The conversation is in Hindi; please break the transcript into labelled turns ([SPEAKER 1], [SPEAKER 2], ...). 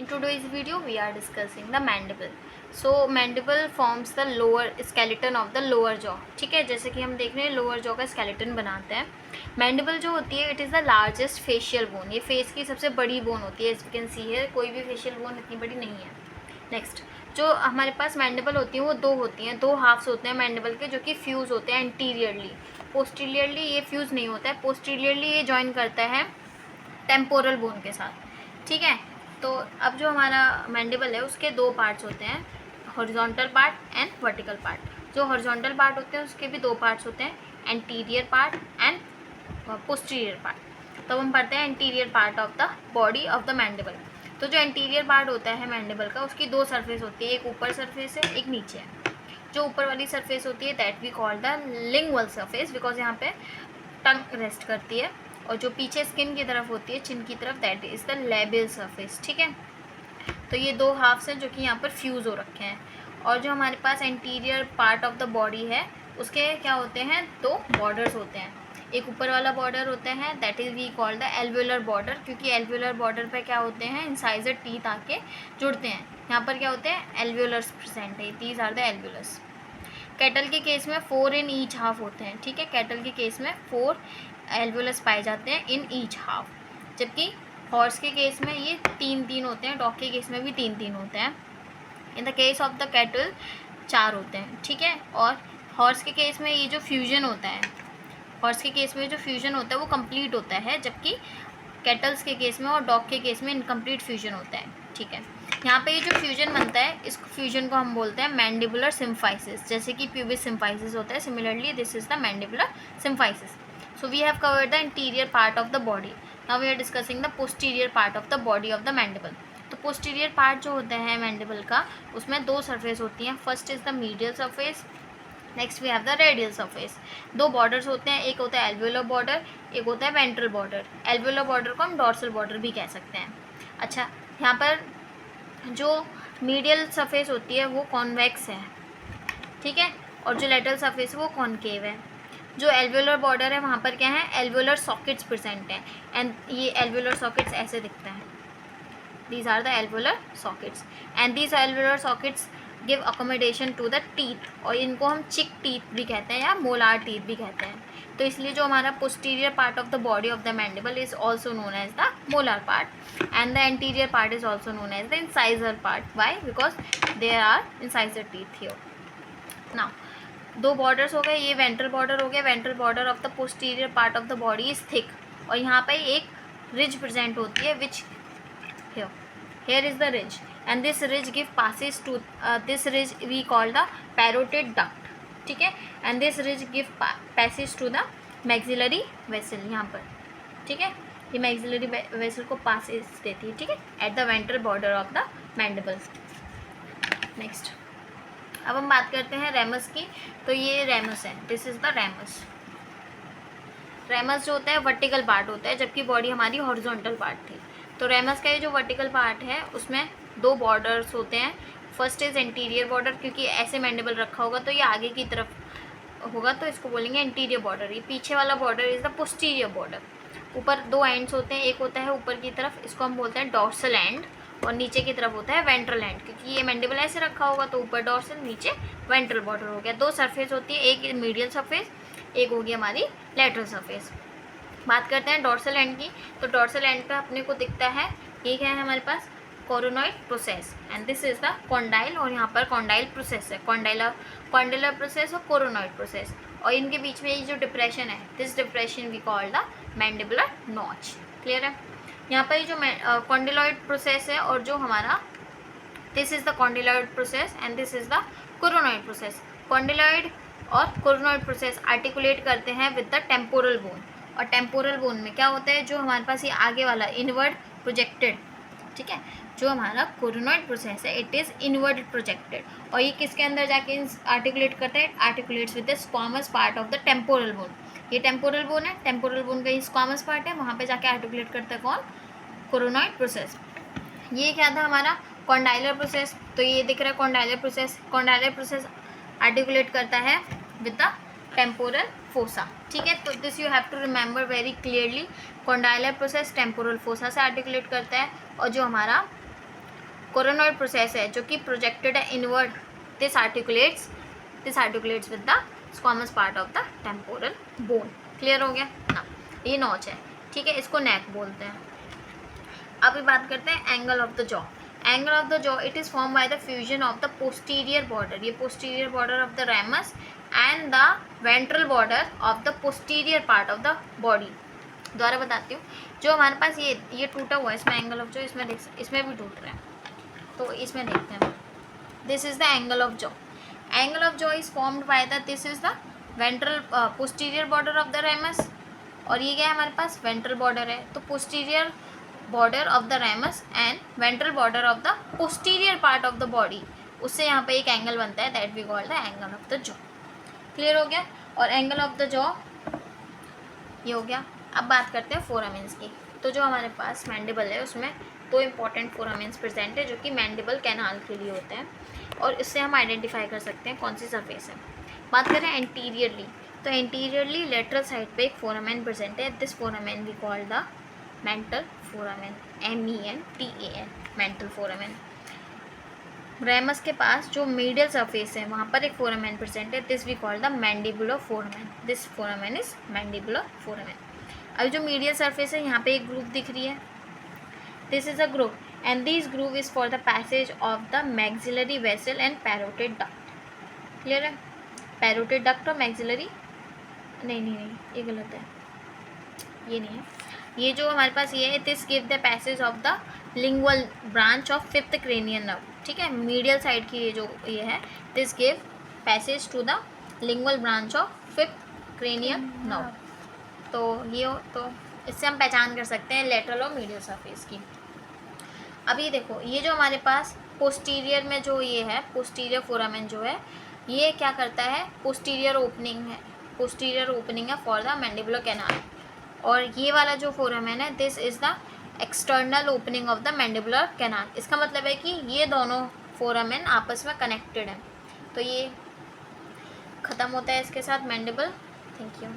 [SPEAKER 1] In today's video, we are discussing the mandible. So mandible forms the lower skeleton of the lower jaw. ठीक है, जैसे कि हम देख रहे हैं लोअर जॉ का स्केलेटन बनाते हैं. मैंडिबल जो होती है, it is the largest facial bone. ये फेस की सबसे बड़ी बोन होती है. एज यू कैन सी है, कोई भी फेशियल बोन इतनी बड़ी नहीं है. नेक्स्ट, जो हमारे पास मैंडिबल होती है वो दो होती हैं, दो हाफ्स होते हैं मैंडिबल के, जो कि फ्यूज़ होते हैं एंटीरियरली. पोस्टीरियरली ये फ्यूज़ नहीं होता है. पोस्टीरियरली ये जॉइन करता है टेम्पोरल बोन के साथ. ठीक है, तो अब जो हमारा मैंडिबल है उसके दो पार्ट्स होते हैं, horizontal part and vertical part. जो हॉरिजॉन्टल पार्ट होते हैं उसके भी दो पार्ट्स होते हैं, anterior part and posterior part. तो हम पढ़ते हैं anterior part of the body of the mandible. तो जो एंटीरियर पार्ट होता है मैंडिबल का, उसकी दो सरफेस होती है, एक ऊपर सरफेस है, एक नीचे है. जो ऊपर वाली सरफेस होती है that we call the lingual surface, because यहाँ पे टंग रेस्ट करती है. और जो पीछे स्किन की तरफ होती है, चिन की तरफ, that is the labial surface. ठीक है, तो ये दो हाफ्स हैं जो कि यहाँ पर फ्यूज़ हो रखे हैं. और जो हमारे पास anterior part of the body है, उसके क्या होते हैं, दो बॉर्डर्स होते हैं. एक ऊपर वाला बॉर्डर होता है that is we call the alveolar border, क्योंकि एल्वेलर बॉर्डर पे क्या होते हैं, इंसाइजर टीथ आके जुड़ते हैं. यहाँ पर क्या होते हैं, एल्वेलर्स प्रेजेंट है. These are the alveolars. Cattle के केस में 4 इन ईच हाफ होते हैं. ठीक है, कैटल के केस में 4 एल्वेलस पाए जाते हैं इन ईच हाफ, जबकि हॉर्स के केस में ये 3 होते हैं. डॉग के केस में भी 3 होते हैं. In the case of the cattle 4 होते हैं. ठीक है, और हॉर्स के केस में ये जो फ्यूजन होता है, हॉर्स के केस में जो फ्यूजन होता है वो कंप्लीट होता है, जबकि कैटल्स के केस में और डॉग के केस में इनकम्प्लीट फ्यूजन होता है. ठीक है, यहाँ पे ये जो फ्यूजन बनता है, इस फ्यूजन को हम बोलते हैं मैंडिबुलर सिम्फाइसिस. जैसे कि प्यूबिस सिम्फाइसिस होता है, similarly this is the mandibular symphysis. So we have covered the interior part of the body. Now we are discussing the posterior part of the body of the mandible. तो posterior part जो होता है mandible का, उसमें दो surface होती हैं. First is the medial surface, next we have the radial surface. दो borders होते हैं, एक होता है alveolar border, एक होता है ventral border. alveolar border को हम dorsal border भी कह सकते हैं. अच्छा, यहाँ पर जो medial surface होती है वो convex है. ठीक है, और जो lateral surface है वो concave है. जो एल्वेलर बॉर्डर है वहाँ पर क्या है, एल्वेलर सॉकेट्स प्रेजेंट हैं. एंड ये एल्वेलर सॉकेट्स ऐसे दिखते हैं. These are the alveolar sockets, and these alveolar sockets give accommodation to the teeth. और इनको हम चिक टीथ भी कहते हैं या मोलार टीथ भी कहते हैं. तो इसलिए जो हमारा posterior part of the body of the mandible is also known as the molar part, and the anterior part is also known as the incisor part. Why? Because there are incisor teeth here. Now दो बॉर्डर्स हो गए, ये वेंट्रल बॉर्डर हो गया. Ventral border of the posterior part of the body is thick, और यहाँ पे एक रिज प्रेजेंट होती है, विच here is the ridge, and this ridge give passes to this ridge we call the parotid duct. ठीक है, and this ridge give passes to the maxillary vessel. यहाँ पर ठीक है, ये maxillary vessel को passes देती है. ठीक है, at the ventral border of the mandible. Next, अब हम बात करते हैं रेमस की. तो ये रेमस है, this is the ramus. Ramus जो होता है वर्टिकल पार्ट होता है, जबकि बॉडी हमारी हॉरिजॉन्टल पार्ट थी. तो रेमस का ये जो वर्टिकल पार्ट है उसमें दो बॉर्डर्स होते हैं. फर्स्ट इज़ एंटीरियर बॉर्डर, क्योंकि ऐसे मैंडिबल रखा होगा तो ये आगे की तरफ होगा, तो इसको बोलेंगे एंटीरियर बॉर्डर. ये पीछे वाला border is the posterior border. ऊपर दो एंड्स होते हैं, एक होता है ऊपर की तरफ, इसको हम बोलते हैं डॉर्सल एंड, और नीचे की तरफ होता है वेंट्रल एंड. क्योंकि ये मैंडिबल ऐसे रखा होगा तो ऊपर डॉर्सल, नीचे वेंट्रल बॉर्डर हो गया. दो सरफेस होती है, एक मीडियल सरफेस, एक होगी हमारी लेटरल सरफेस. बात करते हैं डॉर्सल एंड की. तो डॉर्सल एंड पे अपने को दिखता है, ये क्या है हमारे पास, coronoid process, and this is the condyle, और यहाँ पर कॉन्डाइल प्रोसेस है. कॉन्डाइलर प्रोसेस और कोरोनॉइड प्रोसेस, और इनके बीच में ये जो डिप्रेशन है, this depression we call the mandibular notch. Clear है? यहाँ पर ये जो कॉन्डिलॉइड प्रोसेस है, और जो हमारा this is the condyloid process and this is the coronoid process. Condyloid और कोरोनॉइड प्रोसेस आर्टिकुलेट करते हैं विद द टेम्पोरल बोन. और टेम्पोरल बोन में क्या होता है, जो हमारे पास ये आगे वाला इनवर्ड प्रोजेक्टेड. ठीक है, जो हमारा कोरोनॉइड प्रोसेस है इट इज़ इनवर्ड प्रोजेक्टेड, और ये किसके अंदर जाके आर्टिकुलेट करता है, articulates with the squamous part of the temporal bone. ये टेम्पोरल बोन है, टेम्पोरल बोन का ये स्क्वामस पार्ट है, वहाँ पे जाके आर्टिकुलेट करता है कौन, कोरोनॉइड प्रोसेस. ये क्या था हमारा कॉन्डाइलर प्रोसेस. तो ये दिख रहा है condylar process. Condylar process articulate करता है विद द टेम्पोरल फोसा. ठीक है, तो this you have to remember very clearly. Condylar process temporal fossa से आर्टिकुलेट करता है, और जो हमारा कोरोनॉइड प्रोसेस है जो कि प्रोजेक्टेड है inward, this articulates with the squamous part of the temporal bone. Clear हो गया ना, ये नॉच है, ठीक है, इसको नेक बोलते हैं। अभी बात करते हैं angle of the jaw. Angle of the jaw it is form by the fusion of the posterior border, ये posterior border of the ramus and the ventral border of the posterior part of the body. दोबारा बताती हूँ, जो हमारे पास ये टूटा हुआ है, इसमें एंगल ऑफ जॉ, इसमें भी टूट रहा है, तो इसमें देखते हैं। This is the angle of jaw. Angle of jaw is formed by the, this is the ventral posterior border of the ramus, और ये क्या है हमारे पास, वेंट्रल बॉर्डर है, तो posterior border of the ramus and ventral border of the posterior part of the body, उससे यहाँ पे एक एंगल बनता है, that we call the angle of the jaw. Clear हो गया। और एंगल ऑफ द जॉ ये हो गया। अब बात करते हैं फोरामेंस की। तो जो हमारे पास मैंडिबल है उसमें दो इंपॉर्टेंट फोरामेंस प्रेजेंट है जो कि मैंडिबल कैनाल के लिए होते हैं, और इससे हम आइडेंटिफाई कर सकते हैं कौन सी सरफेस है। बात करें एंटीरियरली, तो एंटीरियरली लेटरल साइड पे एक फोरामेन प्रेजेंट है, this foramen we call the mental foramen, MENTAL, mental foramen. Ramus के पास जो मीडियल सरफेस है वहाँ पर एक फोरामेन प्रेजेंट है, this we call the mandibular foramen, this foramen is mandibular foramen. अभी जो मीडियल सरफेस है यहाँ पे एक ग्रूव दिख रही है, this is a groove and this groove is for the passage of the maxillary vessel and parotid duct. Clear है। पैरोटिड डक्ट और मैक्सिलरी नहीं, ये गलत है, ये नहीं है, ये जो हमारे पास ये है, this give the passage of the lingual branch of fifth cranial nerve, ठीक है, मीडियल साइड की ये है, this give passage to the lingual branch of fifth cranial nerve. तो ये हो, तो इससे हम पहचान कर सकते हैं लेटरल और मीडियल सरफेस की। अभी देखो, ये जो हमारे पास पोस्टीरियर में जो ये है, पोस्टीरियर फोरामेन जो है, ये क्या करता है, पोस्टीरियर ओपनिंग है फॉर द मैंडिबुलर कैनाल, और ये वाला जो फोरामेन है, this is the external opening of the mandibular canal. इसका मतलब है कि ये दोनों फोरामेन आपस में कनेक्टेड हैं। तो ये ख़त्म होता है इसके साथ मैंडिबल। Thank you.